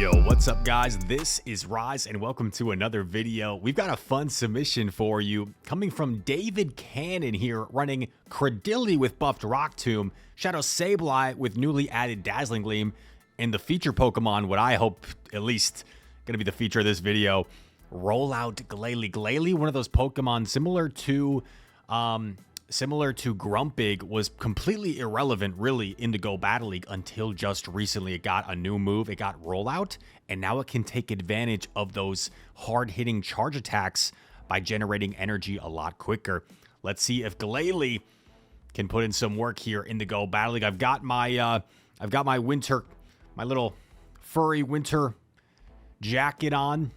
Yo, what's up guys? This is Rise and welcome to another video. We've got a fun submission for you coming from David Cannon here, running Cradily with buffed Rock Tomb, Shadow Sableye with newly added Dazzling Gleam, and the feature Pokemon, what I hope at least going to be the feature of this video, Rollout Glalie. Glalie, one of those Pokemon similar to Grumpig, was completely irrelevant really in the Go Battle League until just recently. It got a new move, it got Rollout, and now it can take advantage of those hard-hitting charge attacks by generating energy a lot quicker. Let's see if Glalie can put in some work here in the Go Battle League. I've got my my little furry winter jacket on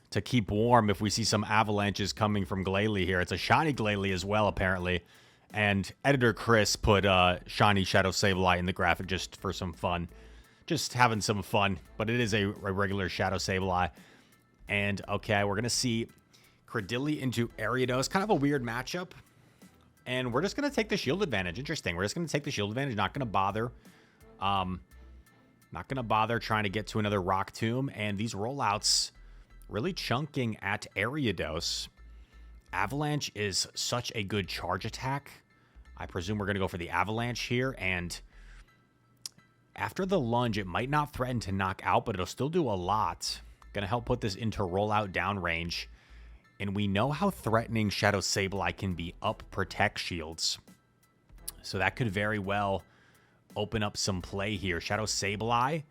to keep warm if we see some avalanches coming from Glalie here. It's a shiny Glalie as well, apparently. And editor Chris put shiny Shadow Sableye in the graphic just for some fun. Just having some fun. But it is a regular Shadow Sableye. And, okay, we're going to see Cradily into Ariados. Kind of a weird matchup. And we're just going to take the shield advantage. Interesting. We're just going to take the shield advantage. Not going to bother. Not going to bother trying to get to another Rock Tomb. And these rollouts really chunking at Ariados. Avalanche is such a good charge attack. I presume we're going to go for the Avalanche here. And after the lunge, it might not threaten to knock out, but it'll still do a lot. Going to help put this into rollout downrange. And we know how threatening Shadow Sableye can be up Protect shields. So that could very well open up some play here. Shadow Sableye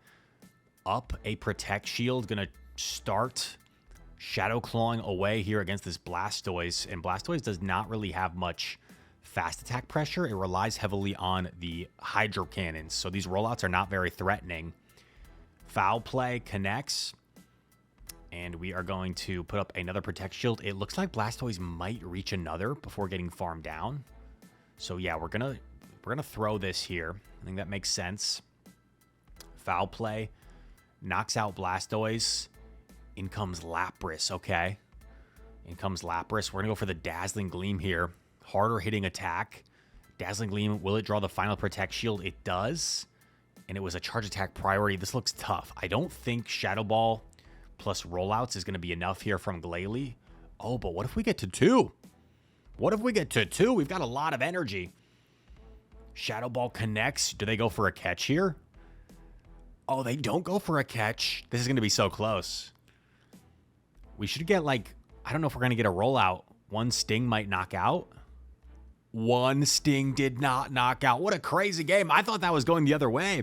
up a Protect shield. Going to start Shadow Clawing away here against this Blastoise. And Blastoise does not really have much fast attack pressure. It relies heavily on the Hydro Cannons. So these rollouts are not very threatening. Foul Play connects. And we are going to put up another Protect shield. It looks like Blastoise might reach another before getting farmed down. So yeah, we're gonna throw this here. I think that makes sense. Foul Play knocks out Blastoise. In comes Lapras, okay. In comes Lapras. We're going to go for the Dazzling Gleam here. Harder hitting attack. Dazzling Gleam, will it draw the final Protect shield? It does. And it was a charge attack priority. This looks tough. I don't think Shadow Ball plus rollouts is going to be enough here from Glalie. Oh, but what if we get to 2? What if we get to 2? We've got a lot of energy. Shadow Ball connects. Do they go for a catch here? Oh, they don't go for a catch. This is going to be so close. We should get, like, I don't know if we're going to get a rollout. One Sting might knock out. One Sting did not knock out. What a crazy game. I thought that was going the other way.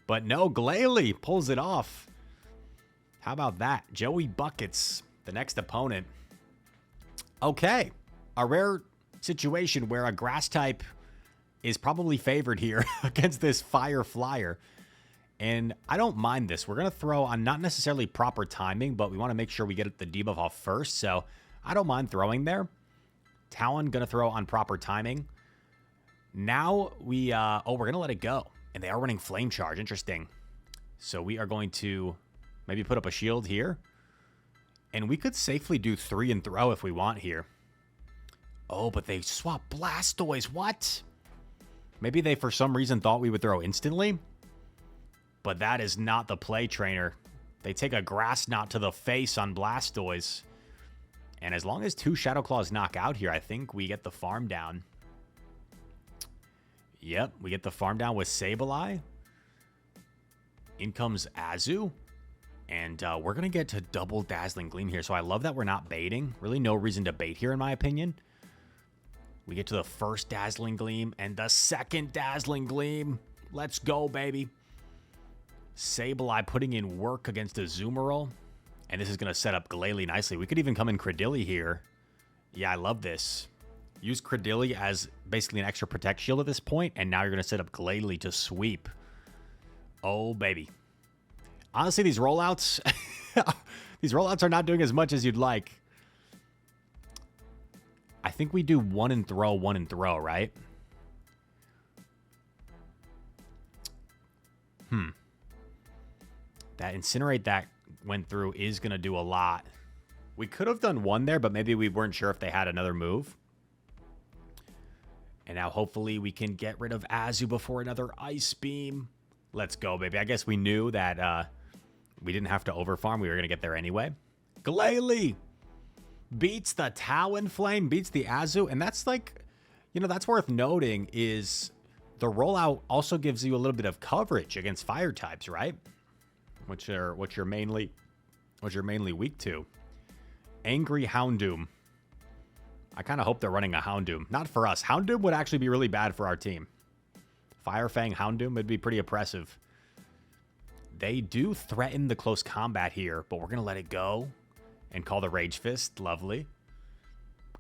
But no, Glalie pulls it off. How about that? Joey Buckets, the next opponent. Okay. A rare situation where a grass type is probably favored here against this Fire Flyer. And I don't mind this. We're going to throw on not necessarily proper timing, but we want to make sure we get the debuff off first. So I don't mind throwing there. Talon going to throw on proper timing. Now we're going to let it go. And they are running Flame Charge. Interesting. So we are going to maybe put up a shield here. And we could safely do 3 and throw if we want here. Oh, but they swap Blastoise. What? Maybe they for some reason thought we would throw instantly. But that is not the play, trainer. They take a Grass Knot to the face on Blastoise. And as long as 2 Shadow Claws knock out here, I think we get the farm down. Yep, we get the farm down with Sableye. In comes Azu. And we're going to get to double Dazzling Gleam here. So I love that we're not baiting. Really no reason to bait here, in my opinion. We get to the first Dazzling Gleam and the second Dazzling Gleam. Let's go, baby. Sableye putting in work against a Azumarill. And this is going to set up Glalie nicely. We could even come in Cradily here. Yeah, I love this. Use Cradily as basically an extra Protect shield at this point. And now you're going to set up Glalie to sweep. Oh, baby. Honestly, these rollouts... these rollouts are not doing as much as you'd like. I think we do 1 and throw, 1 and throw, right? That Incinerate that went through is going to do a lot. We could have done 1 there, but maybe we weren't sure if they had another move. And now hopefully we can get rid of Azu before another Ice Beam. Let's go, baby. I guess we knew that We didn't have to overfarm. We were going to get there anyway. Glalie beats the Talonflame, beats the Azu. And that's like, you know, that's worth noting is the rollout also gives you a little bit of coverage against fire types, right? Which are what you're mainly weak to. Angry Houndoom. I kind of hope they're running a Houndoom. Not for us. Houndoom would actually be really bad for our team. Firefang Houndoom would be pretty oppressive. They do threaten the close combat here, but we're going to let it go and call the Rage Fist. Lovely.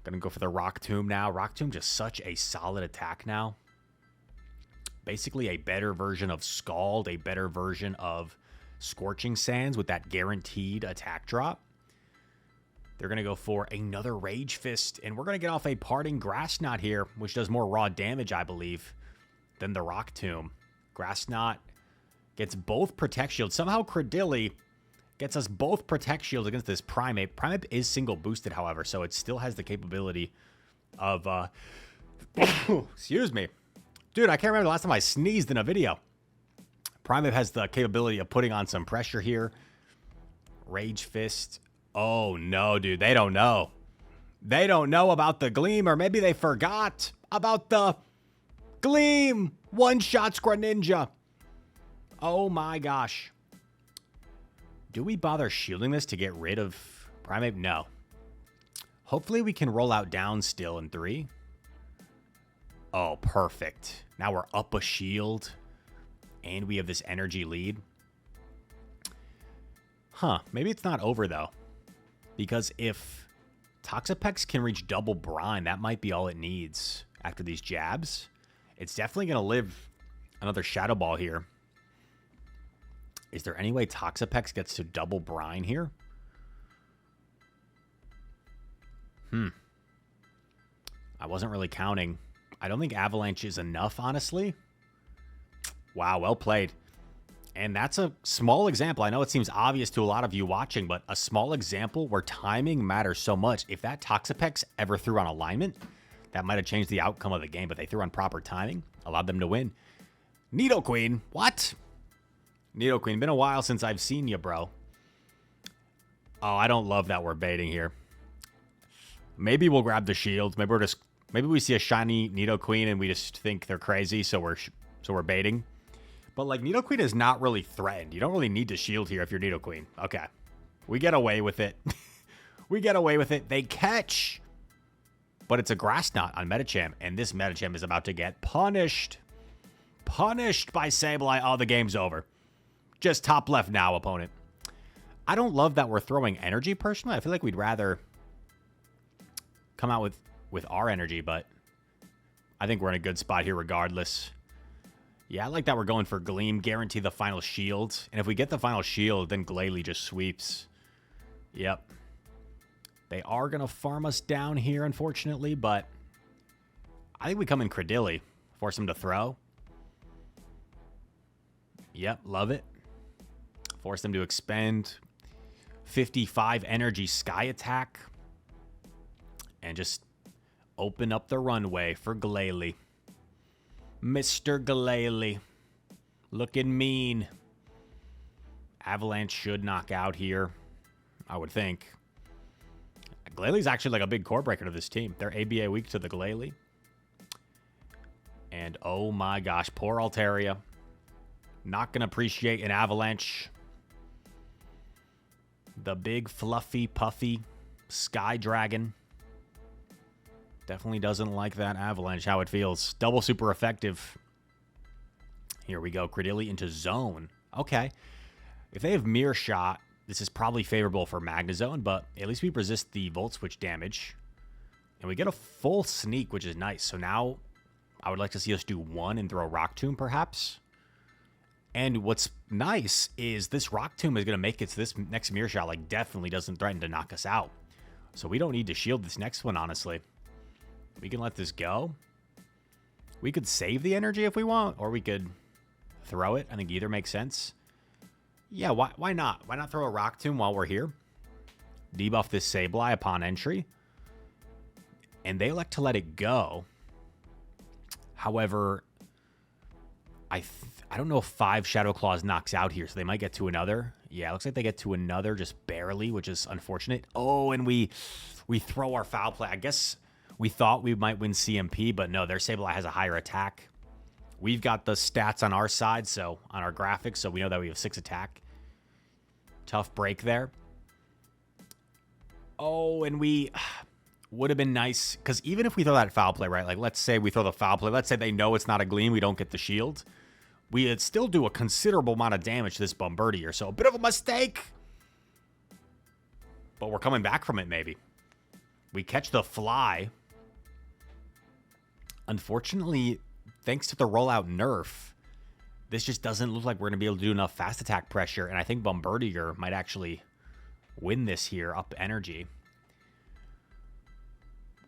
Going to go for the Rock Tomb now. Rock Tomb just such a solid attack now. Basically a better version of Scald, a better version of Scorching Sands with that guaranteed attack drop. They're going to go for another Rage Fist, and we're going to get off a Parting Grass Knot here, which does more raw damage, I believe, than the Rock Tomb. Grass Knot gets both Protect Shields. Somehow Cradily gets us both Protect Shields against this Primeape. Primeape is single boosted, however, so it still has the capability of... excuse me. Dude, I can't remember the last time I sneezed in a video. Primeape has the capability of putting on some pressure here. Rage Fist... Oh, no, dude. They don't know. They don't know about the Gleam, or maybe they forgot about the Gleam. One-shot Greninja. Oh, my gosh. Do we bother shielding this to get rid of Primeape? No. Hopefully we can roll out down still in 3. Oh, perfect. Now we're up a shield, and we have this energy lead. Huh. Maybe it's not over, though. Because if Toxapex can reach double brine, that might be all it needs after these jabs. It's definitely going to live another Shadow Ball here. Is there any way Toxapex gets to double brine here? I wasn't really counting. I don't think Avalanche is enough, honestly. Wow, well played. And that's a small example. I know it seems obvious to a lot of you watching, but a small example where timing matters so much. If that Toxapex ever threw on alignment, that might have changed the outcome of the game, but they threw on proper timing, allowed them to win. Nidoqueen. What? Nidoqueen. Been a while since I've seen you, bro. Oh, I don't love that we're baiting here. Maybe we'll grab the shield. Maybe we see a shiny Nidoqueen and we just think they're crazy, so we're baiting. But, like, Nidoqueen is not really threatened. You don't really need to shield here if you're Nidoqueen. Okay. We get away with it. We get away with it. They catch. But it's a Grass Knot on Medicham, and this Medicham is about to get punished. Punished by Sableye. Oh, the game's over. Just top left now, opponent. I don't love that we're throwing energy, personally. I feel like we'd rather come out with our energy, but I think we're in a good spot here regardless. Yeah, I like that we're going for Gleam, guarantee the final shield. And if we get the final shield, then Glalie just sweeps. Yep. They are going to farm us down here, unfortunately, but I think we come in Cradily. Force them to throw. Yep, love it. Force them to expend. 55 energy Sky Attack. And just open up the runway for Glalie. Mr. Glalie. Looking mean. Avalanche should knock out here, I would think. Glalie's actually like a big core breaker to this team. They're ABA weak to the Glalie. And oh my gosh, poor Altaria. Not going to appreciate an Avalanche. The big fluffy, puffy Sky Dragon. Definitely doesn't like that Avalanche, how it feels. Double super effective. Here we go. Cradily into zone. Okay. If they have Mirror Shot, this is probably favorable for Magnezone, but at least we resist the Volt Switch damage. And we get a full sneak, which is nice. So now I would like to see us do one and throw Rock Tomb, perhaps. And what's nice is this Rock Tomb is going to make it so this next Mirror Shot like definitely doesn't threaten to knock us out. So we don't need to shield this next one, honestly. We can let this go. We could save the energy if we want, or we could throw it. I think either makes sense. Yeah, why not? Why not throw a Rock Tomb while we're here? Debuff this Sableye upon entry. And they elect to let it go. However, I don't know if 5 Shadow Claws knocks out here, so they might get to another. Yeah, looks like they get to another just barely, which is unfortunate. Oh, and we throw our foul play. I guess we thought we might win CMP, but no, their Sableye has a higher attack. We've got the stats on our side, so on our graphics, so we know that we have 6 attack. Tough break there. Oh, and we would have been nice, because even if we throw that foul play, right? Like, let's say we throw the foul play. Let's say they know it's not a Gleam. We don't get the shield. We'd still do a considerable amount of damage to this Bombardier. So a bit of a mistake. But we're coming back from it, maybe. We catch the fly. Unfortunately, thanks to the rollout nerf, this just doesn't look like we're going to be able to do enough fast attack pressure. And I think Bombardier might actually win this here, up energy.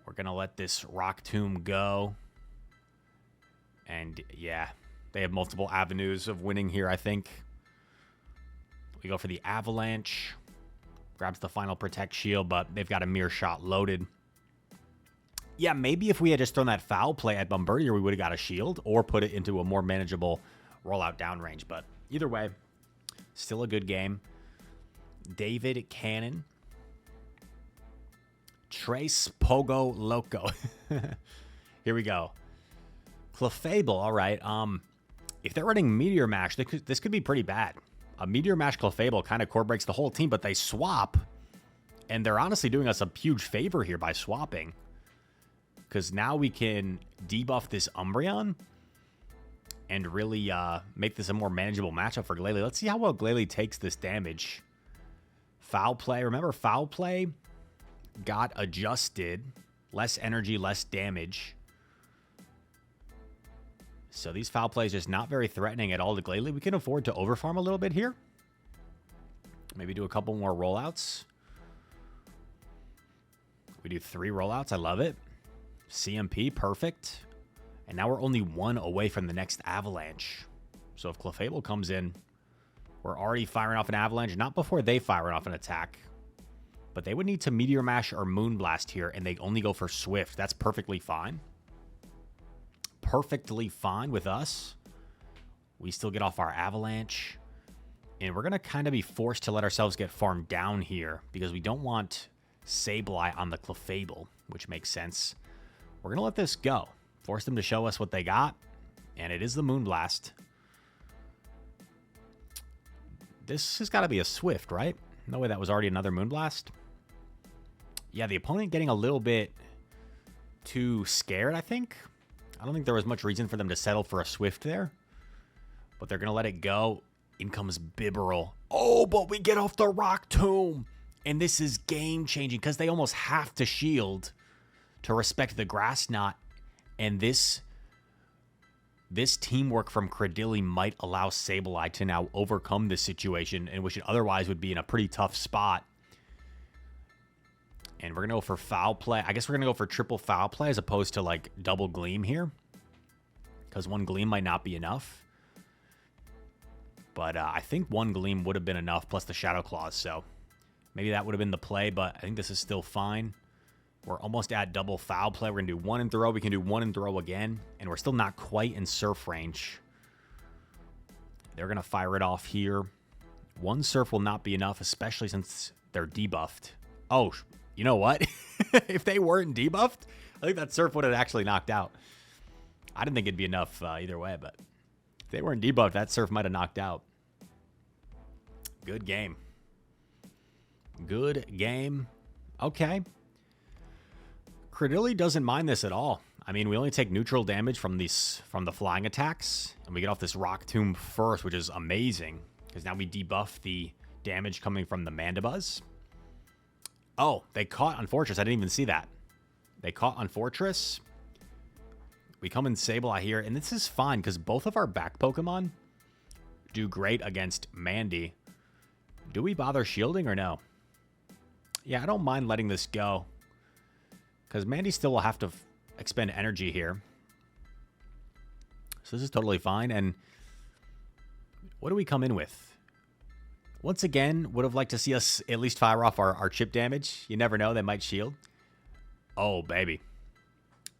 We're going to let this Rock Tomb go. And yeah, they have multiple avenues of winning here, I think. We go for the Avalanche. Grabs the final Protect Shield, but they've got a Mirror Shot loaded. Yeah, maybe if we had just thrown that foul play at Bombardier, we would have got a shield or put it into a more manageable rollout downrange. But either way, still a good game. David Cannon. Trace Pogo Loco. Here we go. Clefable, all right. If they're running Meteor Mash, this could be pretty bad. A Meteor Mash Clefable kind of core breaks the whole team, but they swap. And they're honestly doing us a huge favor here by swapping. Because now we can debuff this Umbreon and really make this a more manageable matchup for Glalie. Let's see how well Glalie takes this damage. Foul Play. Remember, Foul Play got adjusted. Less energy, less damage. So these Foul Plays just not very threatening at all to Glalie. We can afford to overfarm a little bit here. Maybe do a couple more rollouts. We do 3 rollouts. I love it. CMP, perfect. And now we're only 1 away from the next Avalanche. So if Clefable comes in, we're already firing off an Avalanche. Not before they fire off an attack. But they would need to Meteor Mash or Moonblast here, and they only go for Swift. That's perfectly fine. Perfectly fine with us. We still get off our Avalanche. And we're going to kind of be forced to let ourselves get farmed down here because we don't want Sableye on the Clefable, which makes sense. We're going to let this go. Force them to show us what they got. And it is the Moonblast. This has got to be a Swift, right? No way that was already another Moonblast. Yeah, the opponent getting a little bit too scared, I think. I don't think there was much reason for them to settle for a Swift there. But they're going to let it go. In comes Bibarel. Oh, but we get off the Rock Tomb. And this is game-changing because they almost have to shield to respect the Grass Knot. And this teamwork from Cradily might allow Sableye to now overcome this situation in which it otherwise would be in a pretty tough spot. And we're going to go for Foul Play. I guess we're going to go for triple Foul Play as opposed to like double Gleam here. Because 1 Gleam might not be enough. But I think 1 Gleam would have been enough plus the Shadow Claws. So maybe that would have been the play, but I think this is still fine. We're almost at double Foul Play. We're going to do 1 and throw. We can do 1 and throw again. And we're still not quite in Surf range. They're going to fire it off here. 1 Surf will not be enough, especially since they're debuffed. Oh, you know what? If they weren't debuffed, I think that Surf would have actually knocked out. I didn't think it'd be enough either way, but if they weren't debuffed, that Surf might have knocked out. Good game. Good game. Okay. Cradily doesn't mind this at all. I mean, we only take neutral damage from the flying attacks, and we get off this Rock Tomb first, which is amazing, because now we debuff the damage coming from the Mandibuzz. Oh, they caught on Fortress. I didn't even see that. They caught on Fortress. We come in Sableye here, and this is fine, because both of our back Pokemon do great against Mandy. Do we bother shielding or no? Yeah, I don't mind letting this go. Because Mandy still will have to expend energy here. So this is totally fine. And what do we come in with? Once again, would have liked to see us at least fire off our chip damage. You never know, they might shield. Oh, baby.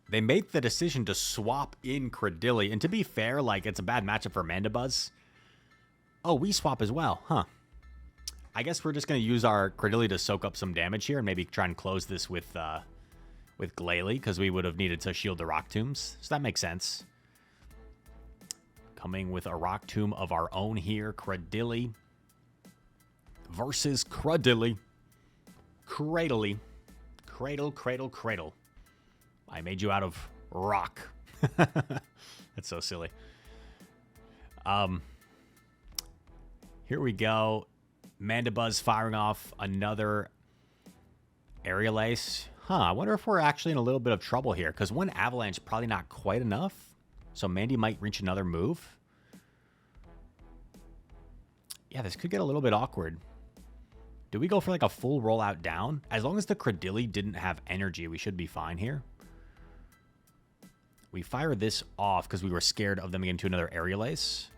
They made the decision to swap in Cradily. And to be fair, like, it's a bad matchup for Mandibuzz. Oh, we swap as well, huh? I guess we're just going to use our Cradily to soak up some damage here and maybe try and close this with Glalie, because we would have needed to shield the Rock Tombs. So that makes sense. Coming with a Rock Tomb of our own here. Cradily versus Cradily. Cradily. Cradle, cradle, cradle. I made you out of rock. That's so silly. Here we go. Mandibuzz firing off another Aerial Ace. I wonder if we're actually in a little bit of trouble here, because one Avalanche is probably not quite enough. So Mandy might reach another move. Yeah, this could get a little bit awkward. Do we go for like a full rollout down? As long as the Cradily didn't have energy, we should be fine here. We fire this off because we were scared of them getting to another Aerial Ace.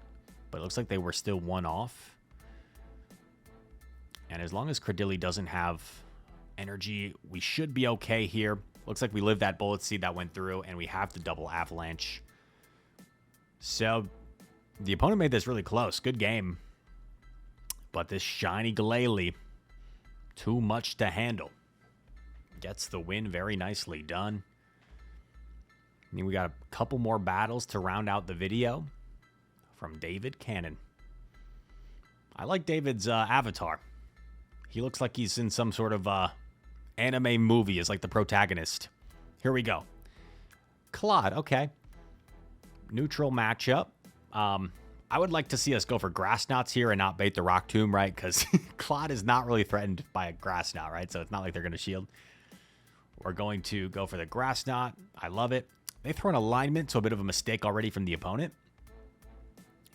But it looks like they were still one off. And as long as Cradily doesn't have energy, we should be okay here. Looks like we lived that Bullet Seed that went through, and we have the double Avalanche. So the opponent made this really close. Good game. But this shiny Glalie, too much to handle. Gets the win. Very nicely done. I mean, we got a couple more battles to round out the video from David Cannon. I like David's avatar. He looks like he's in some sort of anime movie as like the protagonist. Here we go. Claude, okay. Neutral matchup. I would like to see us go for Grass Knots here and not bait the Rock Tomb, right? Because Claude is not really threatened by a Grass Knot, right? So it's not like they're going to shield. We're going to go for the Grass Knot. I love it. They throw an alignment, so a bit of a mistake already from the opponent,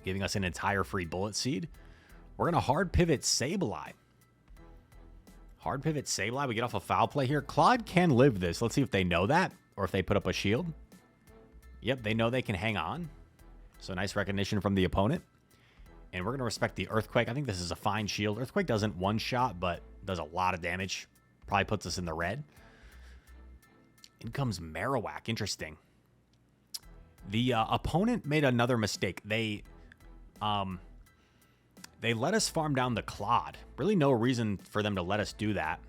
giving us an entire free Bullet Seed. We're going to hard pivot Sableye. Hard pivot Sableye. We get off a foul play here. Claude can live this. Let's see if they know that or if they put up a shield. Yep, they know they can hang on. So nice recognition from the opponent. And we're going to respect the Earthquake. I think this is a fine shield. Earthquake doesn't one-shot, but does a lot of damage. Probably puts us in the red. In comes Marowak. Interesting. The opponent made another mistake. They let us farm down the Claude. Really no reason for them to let us do that.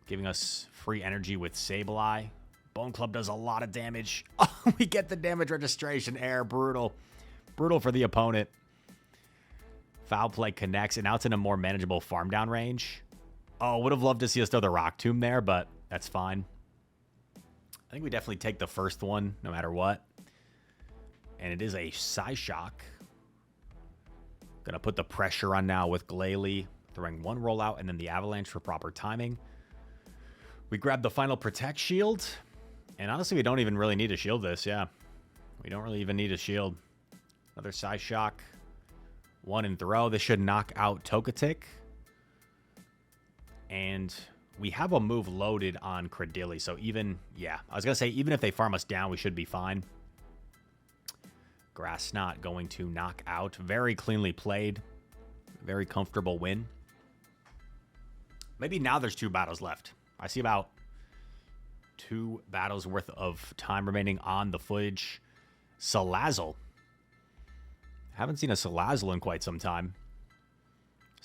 Giving us free energy with Sableye. Bone Club does a lot of damage. Oh, we get the damage registration error. Brutal. Brutal for the opponent. Foul play connects, and now it's in a more manageable farm down range. Oh, would have loved to see us throw the Rock Tomb there, but that's fine. I think we definitely take the first one, no matter what. And it is a Psyshock. Gonna put the pressure on now with Glalie, throwing one rollout and then the Avalanche for proper timing. We grab the final Protect Shield. And honestly, we don't even really need to shield this, yeah. We don't really even need a shield. Another Psyshock. One in throw. This should knock out Togetic. And we have a move loaded on Cradily. So even, yeah, I was going to say, even if they farm us down, we should be fine. Grass Knot going to knock out. Very cleanly played. Very comfortable win. Maybe now there's 2 battles left. I see about 2 battles worth of time remaining on the footage. Salazzle. Haven't seen a Salazzle in quite some time.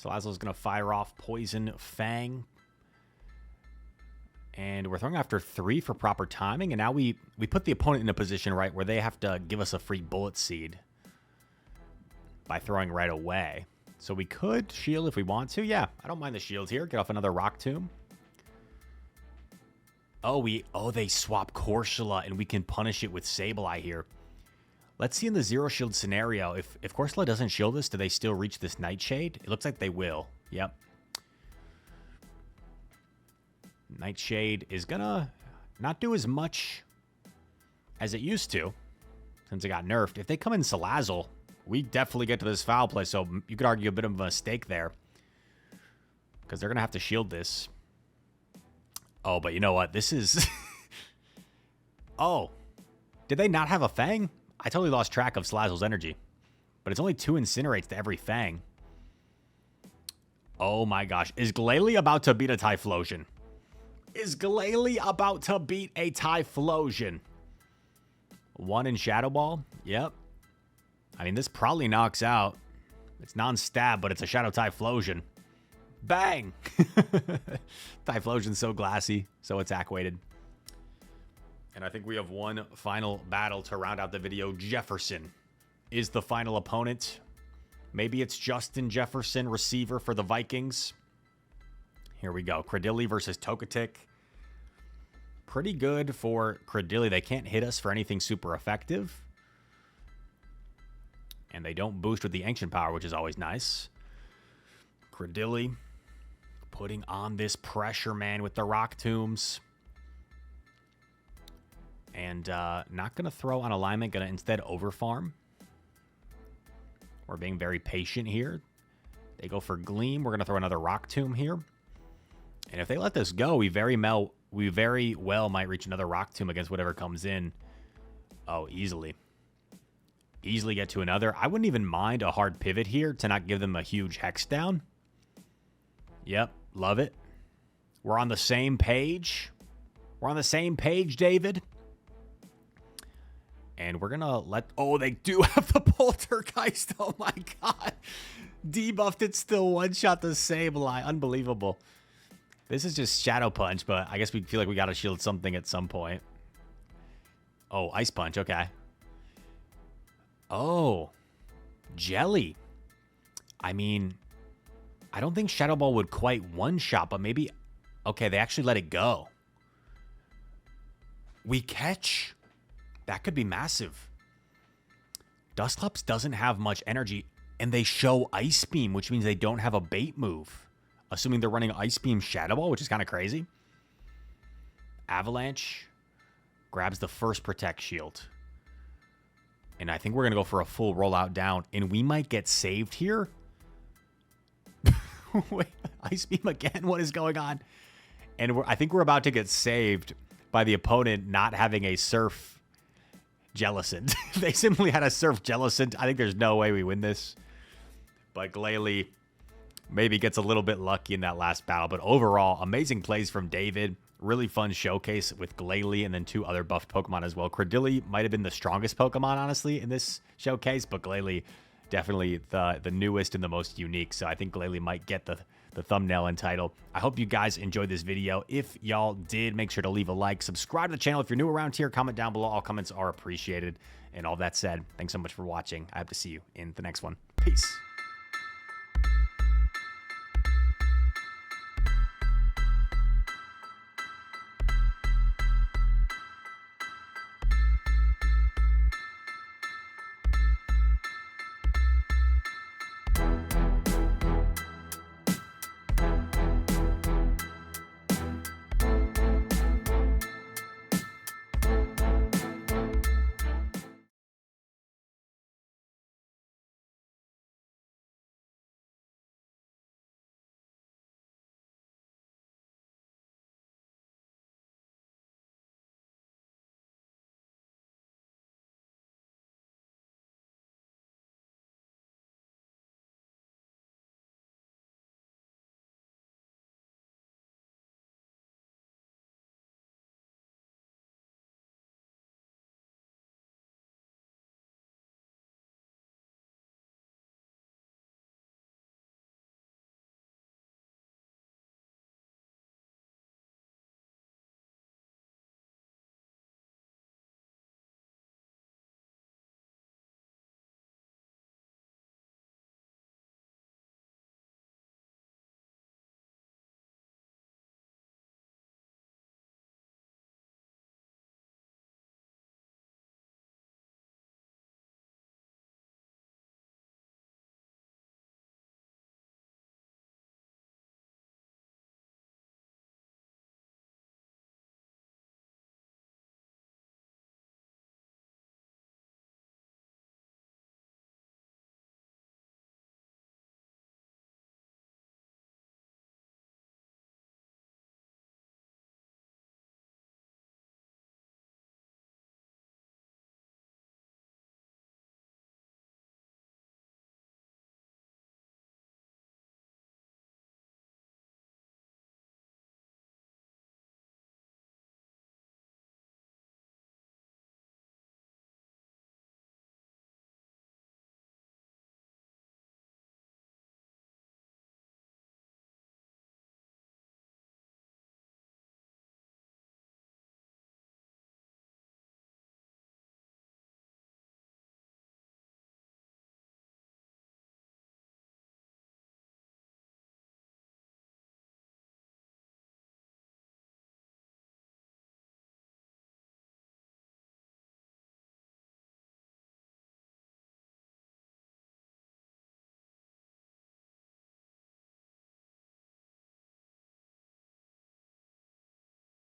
Salazzle's going to fire off Poison Fang. And we're throwing after 3 for proper timing. And now we put the opponent in a position, right, where they have to give us a free Bullet Seed by throwing right away. So we could shield if we want to. Yeah, I don't mind the shield here. Get off another Rock Tomb. Oh, they swap Corsola, and we can punish it with Sableye here. Let's see in the zero shield scenario. If Corsola doesn't shield us, do they still reach this Nightshade? It looks like they will. Yep. Nightshade is gonna not do as much as it used to since it got nerfed. If they come in Salazzle, we definitely get to this foul play, so you could argue a bit of a mistake there because they're gonna have to shield this. Oh, but you know what? This is... Oh, did they not have a Fang? I totally lost track of Salazzle's energy, but it's only 2 Incinerates to every Fang. Oh my gosh. Is Glalie about to beat a Typhlosion? Is Glalie about to beat a Typhlosion? 1 in Shadow Ball? Yep. I mean, this probably knocks out. It's non-stab, but it's a Shadow Typhlosion. Bang! Typhlosion's so glassy, so attack weighted. And I think we have one final battle to round out the video. Jefferson is the final opponent. Maybe it's Justin Jefferson, receiver for the Vikings. Here we go. Cradily versus Togetic. Pretty good for Cradily. They can't hit us for anything super effective. And they don't boost with the Ancient Power, which is always nice. Cradily putting on this pressure, man, with the Rock Tombs. And not going to throw on alignment. Going to instead overfarm. We're being very patient here. They go for Gleam. We're going to throw another Rock Tomb here. And if they let this go, we very well might reach another Rock Tomb against whatever comes in. Oh, easily. Easily get to another. I wouldn't even mind a hard pivot here to not give them a huge Hex down. Yep, love it. We're on the same page. We're on the same page, David. And we're going to let... Oh, they do have the Poltergeist. Oh, my God. Debuffed it, still one-shot the same line. Unbelievable. This is just Shadow Punch, but I guess we feel like we got to shield something at some point. Oh, Ice Punch. Okay. Oh. Jelly. I mean, I don't think Shadow Ball would quite one-shot, but maybe... Okay, they actually let it go. We catch... That could be massive. Dusclops doesn't have much energy, and they show Ice Beam, which means they don't have a bait move. Assuming they're running Ice Beam Shadow Ball, which is kind of crazy. Avalanche grabs the first Protect Shield. And I think we're going to go for a full rollout down, and we might get saved here. Wait, Ice Beam again? What is going on? And I think we're about to get saved by the opponent not having a Surf Jellicent. They simply had a Surf Jellicent. I think there's no way we win this. But Glalie maybe gets a little bit lucky in that last battle. But overall, amazing plays from David. Really fun showcase with Glalie and then two other buffed Pokemon as well. Cradily might have been the strongest Pokemon, honestly, in this showcase. But Glalie, definitely the newest and the most unique. So I think Glalie might get the thumbnail and title. I hope you guys enjoyed this video. If y'all did, make sure to leave a like, subscribe to the channel if you're new around here, comment down below. All comments are appreciated. And all that said, thanks so much for watching. I hope to see you in the next one. Peace.